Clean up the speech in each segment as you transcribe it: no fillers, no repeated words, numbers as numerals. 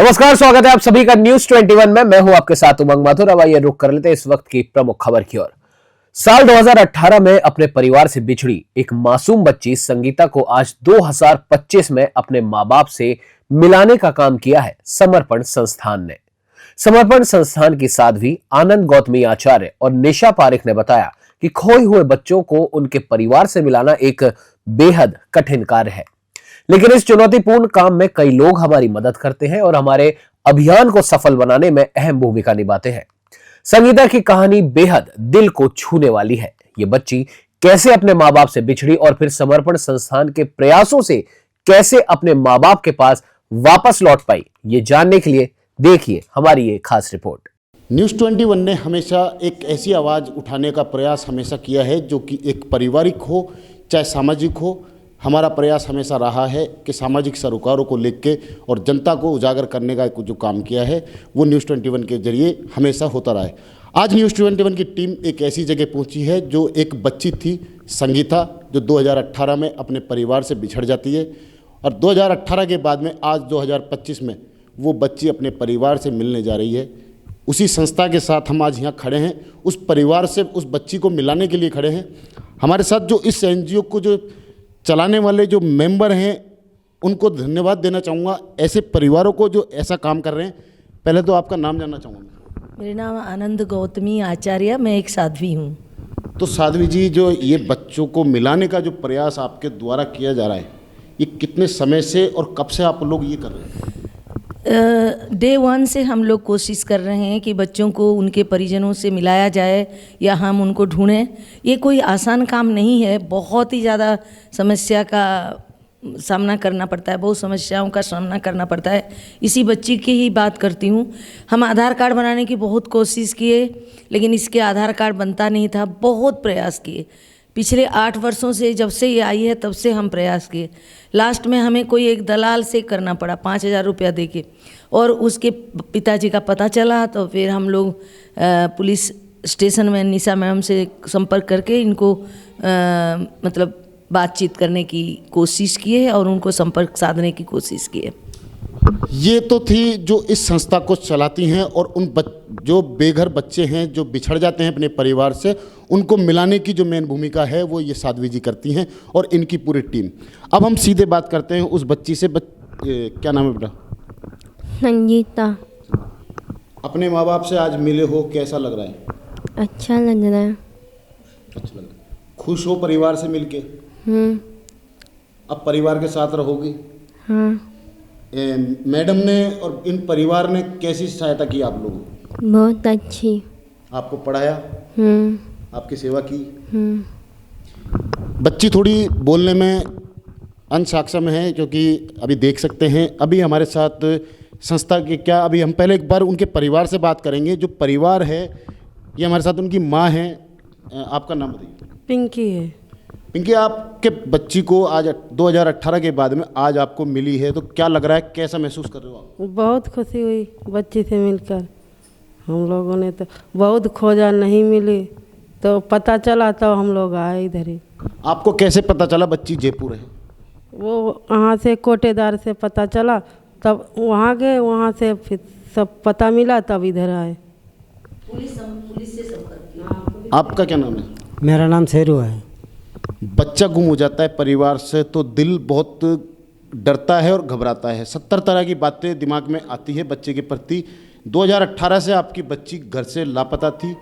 नमस्कार, स्वागत है आप सभी का न्यूज 21 में। मैं हूं आपके साथ उमंग माथुर। अब आइए रुक कर लेते हैं इस वक्त की प्रमुख खबर की ओर। साल 2018 में अपने परिवार से बिछड़ी एक मासूम बच्ची संगीता को आज 2025 में अपने मां बाप से मिलाने का काम किया है समर्पण संस्थान ने। समर्पण संस्थान की साध्वी आनंद गौतमी आचार्य और निशा पारिक ने बताया कि खोए हुए बच्चों को उनके परिवार से मिलाना एक बेहद कठिन कार्य है, लेकिन इस चुनौतीपूर्ण काम में कई लोग हमारी मदद करते हैं और हमारे अभियान को सफल बनाने में अहम भूमिका निभाते हैं। संगीता की कहानी बेहद दिल को छूने वाली है। ये बच्ची कैसे अपने मां बाप से बिछड़ी और फिर समर्पण संस्थान के प्रयासों से कैसे अपने मां बाप के पास वापस लौट पाई, ये जानने के लिए देखिए हमारी ये खास रिपोर्ट। न्यूज़ 21 ने हमेशा एक ऐसी आवाज़ उठाने का प्रयास हमेशा किया है जो कि एक पारिवारिक हो चाहे सामाजिक हो। हमारा प्रयास हमेशा रहा है कि सामाजिक सरोकारों को लेकर और जनता को उजागर करने का जो काम किया है वो न्यूज़ 21 के जरिए हमेशा होता रहा है। आज न्यूज़ 21 की टीम एक ऐसी जगह पहुंची है जो एक बच्ची थी संगीता, जो 2018 में अपने परिवार से बिछड़ जाती है और 2018 के बाद में आज 2025 में वो बच्ची अपने परिवार से मिलने जा रही है। उसी संस्था के साथ हम आज यहाँ खड़े हैं, उस परिवार से उस बच्ची को मिलाने के लिए खड़े हैं। हमारे साथ जो इस NGO को जो चलाने वाले जो मेंबर हैं उनको धन्यवाद देना चाहूँगा, ऐसे परिवारों को जो ऐसा काम कर रहे हैं। पहले तो आपका नाम जानना चाहूँगा। मेरा नाम आनंद गौतमी आचार्य, मैं एक साध्वी हूँ। तो साध्वी जी, जो ये बच्चों को मिलाने का जो प्रयास आपके द्वारा किया जा रहा है, ये कितने समय से और कब से आप लोग ये कर रहे हैं? डे 1 से हम लोग कोशिश कर रहे हैं कि बच्चों को उनके परिजनों से मिलाया जाए या हम उनको ढूंढें। ये कोई आसान काम नहीं है, बहुत ही ज़्यादा समस्या का सामना करना पड़ता है, बहुत समस्याओं का सामना करना पड़ता है। इसी बच्ची की ही बात करती हूँ। हम आधार कार्ड बनाने की बहुत कोशिश किए, लेकिन इसके आधार कार्ड बनता नहीं था। बहुत प्रयास किए, पिछले 8 वर्षों से, जब से ये आई है तब से हम प्रयास किए। लास्ट में हमें कोई एक दलाल से करना पड़ा 5000 रुपया दे के, और उसके पिताजी का पता चला तो फिर हम लोग पुलिस स्टेशन में निशा मैम से संपर्क करके इनको मतलब बातचीत करने की कोशिश किए और उनको संपर्क साधने की कोशिश किए। ये तो थी जो इस संस्था को चलाती हैं और उन जो बेघर बच्चे हैं जो बिछड़ जाते हैं अपने परिवार से, उनको मिलाने की जो मेन भूमिका है वो ये साध्वी जी करती हैं और इनकी पूरी टीम। अब हम सीधे बात करते हैं उस बच्ची से। क्या नाम है बेटा? संगीता। अपने माँ बाप से आज मिले हो, कैसा लग रहा है? अच्छा लग रहा है। अच्छा लग रहा है। खुश हो परिवार से मिलके? अब परिवार के साथ रहोगी? हाँ। मैडम ने और इन परिवार ने कैसी सहायता की आप लोगों को? बहुत अच्छी। आपको पढ़ाया? आपकी सेवा की? बच्ची थोड़ी बोलने में अनसक्षम है, क्योंकि अभी देख सकते हैं अभी हमारे साथ संस्था के क्या, अभी हम पहले एक बार उनके परिवार से बात करेंगे। जो परिवार है ये हमारे साथ उनकी माँ है। आपका नाम बताइए। पिंकी है। पिंकी, आपके बच्ची को आज 2018 के बाद में आज आपको मिली है, तो क्या लग रहा है, कैसा महसूस कर रहे हो आप? बहुत खुशी हुई बच्ची से मिलकर। हम लोगों ने तो बहुत खोजा, नहीं मिली, तो पता चला तो हम लोग आए इधर ही। आपको कैसे पता चला बच्ची जयपुर है? वो वहाँ से कोटेदार से पता चला, तब वहाँ गए, वहाँ से फिर सब पता मिला, तब इधर आए। पुलिस से संपर्क किया। आपका क्या नाम है? मेरा नाम शेरू है। बच्चा गुम हो जाता है परिवार से तो दिल बहुत डरता है और घबराता है। 70 तरह की बातें दिमाग में आती है बच्चे के प्रति। 2018 से आपकी बच्ची घर से लापता थी,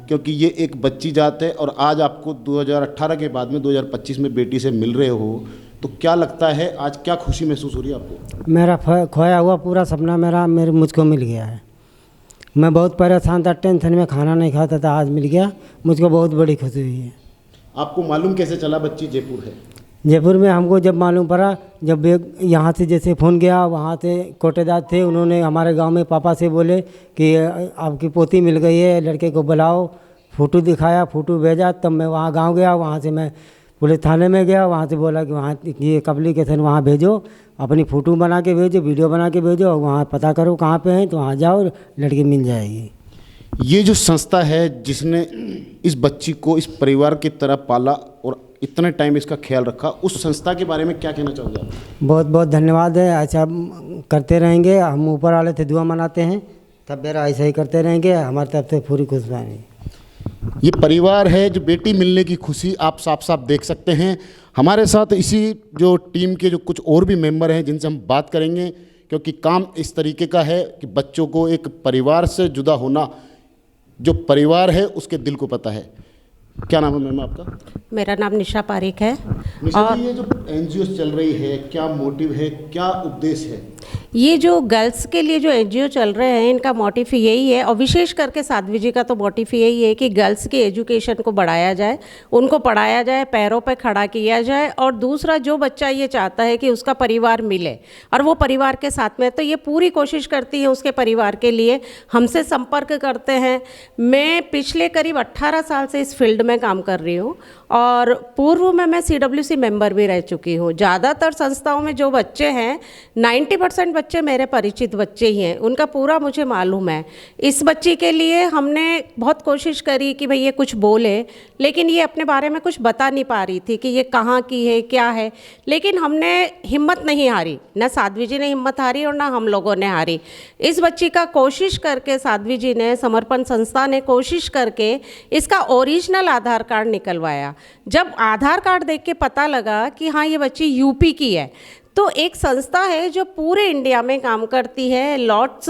क्योंकि ये एक बच्ची जात है, और आज आपको 2018 के बाद में 2025 में बेटी से मिल रहे हो, तो क्या लगता है, आज क्या खुशी महसूस हो रही है आपको? मेरा खोया हुआ पूरा सपना मुझको मिल गया है। मैं बहुत परेशान था, टेंशन में खाना नहीं खाता था, आज मिल गया, मुझको बहुत बड़ी खुशी हुई है। आपको मालूम कैसे चला बच्ची जयपुर है? जयपुर में हमको जब मालूम पड़ा, जब यहाँ से जैसे फ़ोन गया, वहाँ से कोटेदार थे, उन्होंने हमारे गांव में पापा से बोले कि आपकी पोती मिल गई है, लड़के को बुलाओ। फ़ोटो दिखाया, फ़ोटो भेजा, तब मैं वहाँ गांव गया। वहाँ से मैं पुलिस थाने में गया, वहाँ से बोला कि वहाँ ये एप्लीकेशन वहाँ भेजो, अपनी फ़ोटो बना के भेजो, वीडियो बना के भेजो, और वहाँ पता करो कहाँ पे हैं, तो वहाँ जाओ, लड़की मिल जाएगी। ये जो संस्था है जिसने इस बच्ची को इस परिवार की तरह पाला और इतने टाइम इसका ख्याल रखा, उस संस्था के बारे में क्या कहना चाहोगे आप? बहुत बहुत धन्यवाद है। अच्छा करते रहेंगे। हम ऊपर वाले से दुआ मनाते हैं, तब मेरा ऐसा ही करते रहेंगे। हमारी तरफ से पूरी खुश रहेंगे। ये परिवार है जो बेटी मिलने की खुशी आप साफ साफ देख सकते हैं। हमारे साथ इसी जो टीम के जो कुछ और भी मेंबर हैं जिनसे हम बात करेंगे, क्योंकि काम इस तरीके का है कि बच्चों को एक परिवार से जुदा होना, जो परिवार है उसके दिल को पता है। क्या नाम है मैम आपका? मेरा नाम निशा पारिक है। निशा जी, ये जो एनजीओ चल रही है, क्या मोटिव है, क्या उद्देश्य है? ये जो गर्ल्स के लिए जो एनजीओ चल रहे हैं, इनका मोटिव यही है, और विशेष करके साध्वी जी का तो मोटिव यही है कि गर्ल्स की एजुकेशन को बढ़ाया जाए, उनको पढ़ाया जाए, पैरों पे खड़ा किया जाए। और दूसरा, जो बच्चा ये चाहता है कि उसका परिवार मिले और वो परिवार के साथ में, तो ये पूरी कोशिश करती है उसके परिवार के लिए, हमसे संपर्क करते हैं। मैं पिछले करीब 18 साल से इस फील्ड में काम कर रही हूँ और पूर्व में मैं CWC मेंबर भी रह चुकी हूँ। ज़्यादातर संस्थाओं में जो बच्चे हैं, 90% बच्चे मेरे परिचित बच्चे ही हैं, उनका पूरा मुझे मालूम है। इस बच्ची के लिए हमने बहुत कोशिश करी कि भाई ये कुछ बोले, लेकिन ये अपने बारे में कुछ बता नहीं पा रही थी कि ये कहाँ की है, क्या है। लेकिन हमने हिम्मत नहीं हारी, ना साध्वी जी ने हिम्मत हारी और ना हम लोगों ने हारी। इस बच्ची का कोशिश करके साध्वी जी ने, समर्पण संस्था ने कोशिश करके इसका ओरिजिनल आधार कार्ड निकलवाया। जब आधार कार्ड देख के पता लगा कि हाँ ये बच्ची यूपी की है, तो एक संस्था है जो पूरे इंडिया में काम करती है, लॉर्ड्स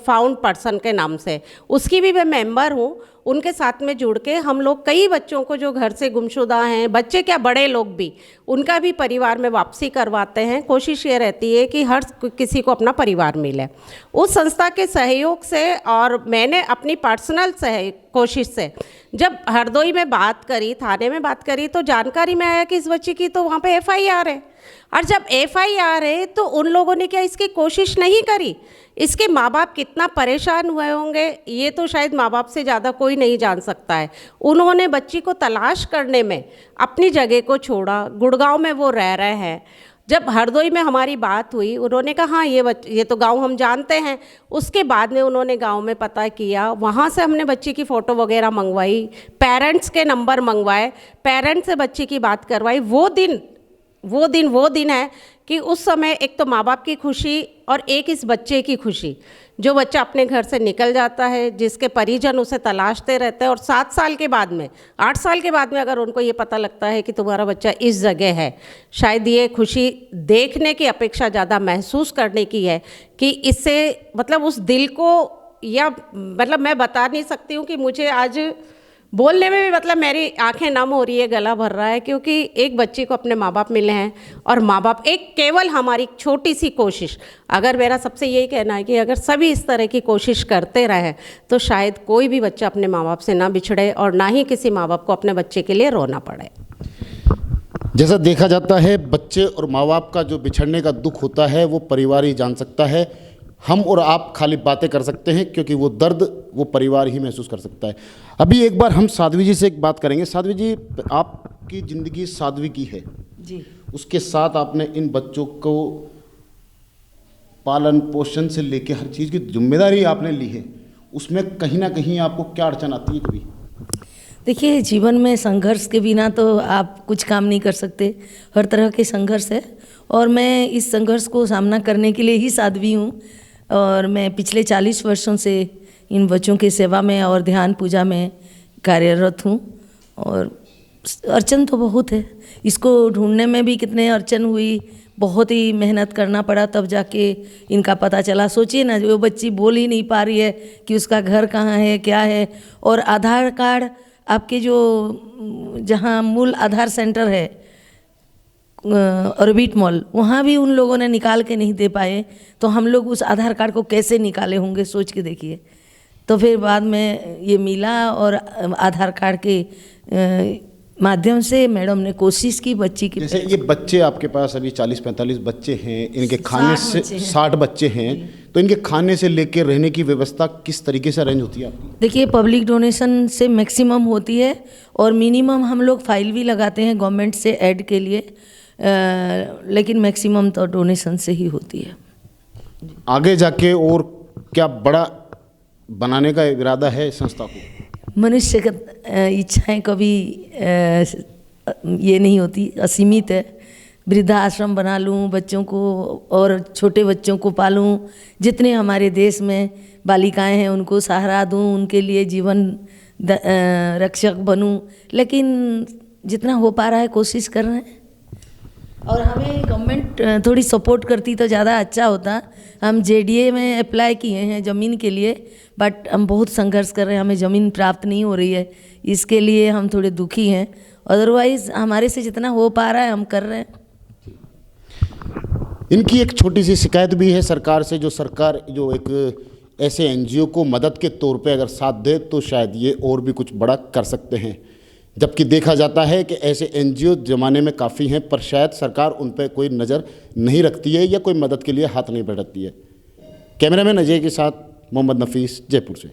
फाउंड पर्सन के नाम से, उसकी भी मैं मेंबर हूँ। उनके साथ में जुड़ के हम लोग कई बच्चों को जो घर से गुमशुदा हैं, बच्चे क्या बड़े लोग भी, उनका भी परिवार में वापसी करवाते हैं। कोशिश ये रहती है कि हर किसी को अपना परिवार मिले। उस संस्था के सहयोग से और मैंने अपनी पर्सनल कोशिश से जब हरदोई में बात करी, थाने में बात करी, तो जानकारी में आया कि इस बच्ची की तो वहाँ पे FIR है। और जब FIR है तो उन लोगों ने क्या इसकी कोशिश नहीं करी? इसके माँ बाप कितना परेशान हुए होंगे, ये तो शायद माँ बाप से ज़्यादा कोई नहीं जान सकता है। उन्होंने बच्ची को तलाश करने में अपनी जगह को छोड़ा। गुड़गांव में वो रह रहे हैं। जब हरदोई में हमारी बात हुई, उन्होंने कहा हाँ ये तो गांव हम जानते हैं। उसके बाद में उन्होंने गांव में पता किया, वहाँ से हमने बच्ची की फ़ोटो वगैरह मंगवाई, पेरेंट्स के नंबर मंगवाए, पेरेंट्स से बच्ची की बात करवाई। वो दिन है कि उस समय एक तो माँ बाप की खुशी और एक इस बच्चे की खुशी, जो बच्चा अपने घर से निकल जाता है, जिसके परिजन उसे तलाशते रहते हैं, और 7 साल के बाद में, 8 साल के बाद में अगर उनको ये पता लगता है कि तुम्हारा बच्चा इस जगह है, शायद ये खुशी देखने की अपेक्षा ज़्यादा महसूस करने की है कि इससे मतलब उस दिल को, या मतलब मैं बता नहीं सकती हूँ कि मुझे आज बोलने में भी मतलब मेरी आंखें नम हो रही है, गला भर रहा है, क्योंकि एक बच्ची को अपने माँ बाप मिले हैं और माँ बाप एक केवल हमारी छोटी सी कोशिश, अगर मेरा सबसे यही कहना है कि अगर सभी इस तरह की कोशिश करते रहें तो शायद कोई भी बच्चा अपने माँ बाप से ना बिछड़े और ना ही किसी माँ बाप को अपने बच्चे के लिए रोना पड़े। जैसा देखा जाता है, बच्चे और माँ बाप का जो बिछड़ने का दुख होता है वो परिवार ही जान सकता है। हम और आप खाली बातें कर सकते हैं, क्योंकि वो दर्द वो परिवार ही महसूस कर सकता है। अभी एक बार हम साध्वी जी से एक बात करेंगे। साध्वी जी, आपकी ज़िंदगी साध्वी की है जी। उसके साथ आपने इन बच्चों को पालन पोषण से लेके हर चीज़ की जिम्मेदारी आपने ली है, उसमें कहीं ना कहीं आपको क्या अड़चन आती है कभी? देखिए, जीवन में संघर्ष के बिना तो आप कुछ काम नहीं कर सकते। हर तरह के संघर्ष है और मैं इस संघर्ष को सामना करने के लिए ही साध्वी हूँ। और मैं पिछले 40 वर्षों से इन बच्चों की सेवा में और ध्यान पूजा में कार्यरत हूँ। और अड़चन तो बहुत है, इसको ढूंढने में भी कितने अड़चन हुई, बहुत ही मेहनत करना पड़ा, तब जाके इनका पता चला। सोचिए ना, जो बच्ची बोल ही नहीं पा रही है कि उसका घर कहाँ है, क्या है। और आधार कार्ड आपके जो जहाँ मूल आधार सेंटर है ऑर्बिट मॉल, वहाँ भी उन लोगों ने निकाल के नहीं दे पाए, तो हम लोग उस आधार कार्ड को कैसे निकाले होंगे, सोच के देखिए। तो फिर बाद में ये मिला और आधार कार्ड के माध्यम से मैडम ने कोशिश की बच्ची की। जैसे ये बच्चे आपके पास अभी 40-45 बच्चे हैं, इनके खाने से 60 बच्चे हैं, तो इनके खाने से लेके रहने की व्यवस्था किस तरीके से अरेंज होती है आपकी? देखिए, पब्लिक डोनेशन से मैक्सिमम होती है और मिनिमम हम लोग फाइल भी लगाते हैं गवर्नमेंट से ऐड के लिए, लेकिन मैक्सिमम तो डोनेशन से ही होती है। आगे जाके और क्या बड़ा बनाने का इरादा है संस्था को? मनुष्य का इच्छाएं कभी ये नहीं होती, असीमित है। वृद्धाश्रम बना लूँ, बच्चों को और छोटे बच्चों को पालूँ, जितने हमारे देश में बालिकाएं हैं उनको सहारा दूँ, उनके लिए जीवन रक्षक बनूँ। लेकिन जितना हो पा रहा है कोशिश कर रहे हैं। और हमें गवर्नमेंट थोड़ी सपोर्ट करती तो ज़्यादा अच्छा होता। हम जेडीए में अप्लाई किए हैं ज़मीन के लिए, बट हम बहुत संघर्ष कर रहे हैं, हमें ज़मीन प्राप्त नहीं हो रही है। इसके लिए हम थोड़े दुखी हैं। अदरवाइज़ हमारे से जितना हो पा रहा है हम कर रहे हैं। इनकी एक छोटी सी शिकायत भी है सरकार से, जो सरकार जो एक ऐसे एनजीओ को मदद के तौर पे अगर साथ दे तो शायद ये और भी कुछ बड़ा कर सकते हैं। जबकि देखा जाता है कि ऐसे एनजीओ ज़माने में काफ़ी हैं, पर शायद सरकार उन पर कोई नज़र नहीं रखती है या कोई मदद के लिए हाथ नहीं बढ़ाती है। कैमरामैन अजय के साथ मोहम्मद नफीस, जयपुर से।